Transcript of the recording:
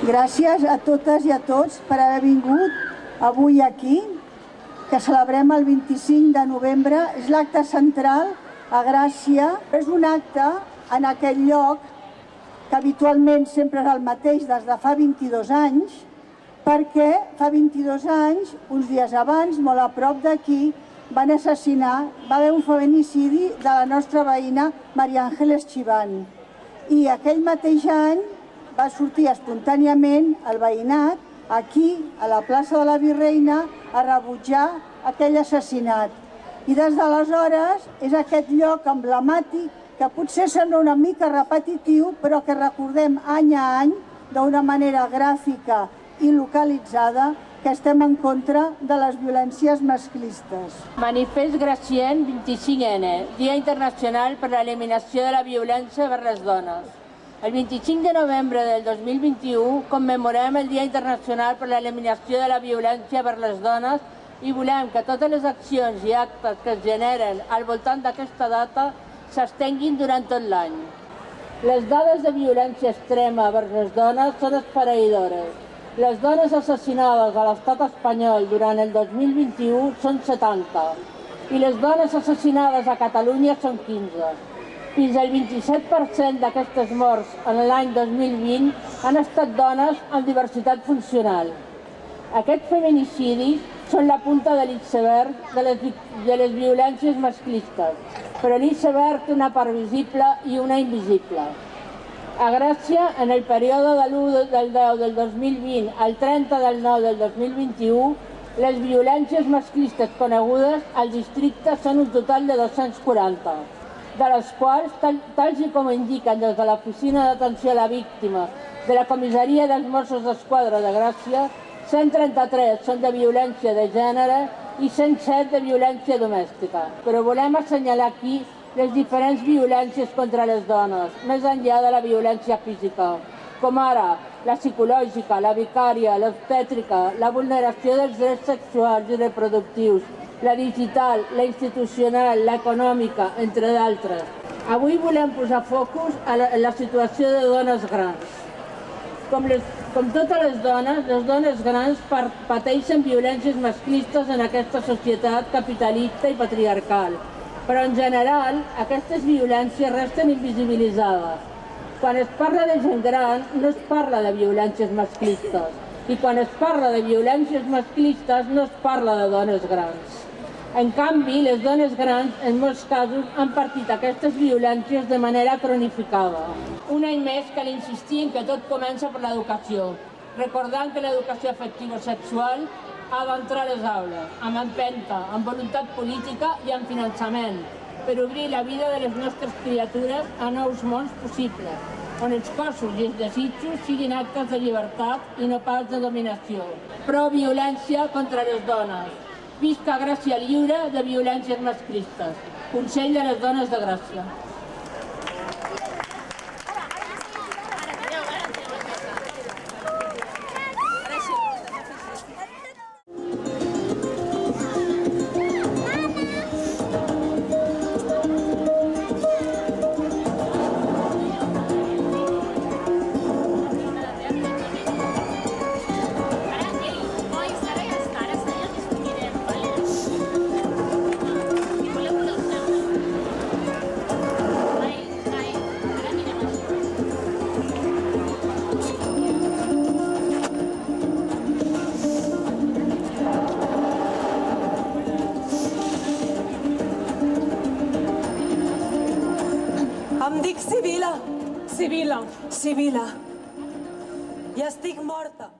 Gràcies a totes i a tots per haver vingut avui aquí, que celebrem el 25 de novembre. És l'acte central a Gràcia. És un acte en aquell lloc que habitualment sempre és el mateix des de fa 22 anys, perquè fa 22 anys, uns dies abans, molt a prop d'aquí, va haver un feminicidi de la nostra veïna María Ángeles Chiván. I aquell mateix any va sortir espontàniament el veïnat aquí, a la plaça de la Virreina, a rebutjar aquell assassinat. I des d'aleshores és aquest lloc emblemàtic que potser sembla una mica repetitiu, però que recordem any a any d'una manera gràfica i localitzada que estem en contra de les violències masclistes. Manifest Gracien 25N, Dia Internacional per l'Eliminació de la Violència vers les Dones. El 25 de novembre del 2021 commemorem el Dia Internacional per l'Eliminació de la Violència vers les Dones i volem que totes les accions i actes que es generen al voltant d'aquesta data s'estenguin durant tot l'any. Les dades de violència extrema vers les dones són esfereïdores. Les dones assassinades a l'estat espanyol durant el 2021 són 70 i les dones assassinades a Catalunya són 15. Fins al 27% d'aquestes morts en l'any 2020 han estat dones amb diversitat funcional. Aquests feminicidis són la punta de l'iceberg de les violències masclistes, però l'iceberg té una part visible i una invisible. A Gràcia, en el període de l'1 del 10 del 2020 al 30 del 9 del 2021, les violències masclistes conegudes al districte són un total de 240, de les quals, tal com indiquen des de l'Oficina d'Atenció a la Víctima de la Comissaria dels Mossos d'Esquadra de Gràcia, 133 són de violència de gènere i 107 de violència domèstica. Però volem assenyalar aquí les diferents violències contra les dones, més enllà de la violència física, com ara la psicològica, la vicària, l'obstètrica, la vulneració dels drets sexuals i reproductius, la digital, la institucional, l'econòmica, entre d'altres. Avui volem posar focus a la situació de dones grans. Com totes les dones grans pateixen violències masclistes en aquesta societat capitalista i patriarcal. Però en general, aquestes violències resten invisibilitzades. Quan es parla de gent gran, no es parla de violències masclistes. I quan es parla de violències masclistes, no es parla de dones grans. En canvi, les dones grans, en molts casos, han patit aquestes violències de manera cronificada. Un any més cal insistir en que tot comença per l'educació, recordant que l'educació afectivo-sexual ha d'entrar a les aules, amb empenta, amb voluntat política i amb finançament, per obrir la vida de les nostres criatures a nous mons possibles, on els cossos i els desitjos siguin actes de llibertat i no pas de dominació. Pro violència contra les dones. Visca Gràcia lliure de violències masclistes. Consell de les Dones de Gràcia. Em dic Sibil·la. I estic morta.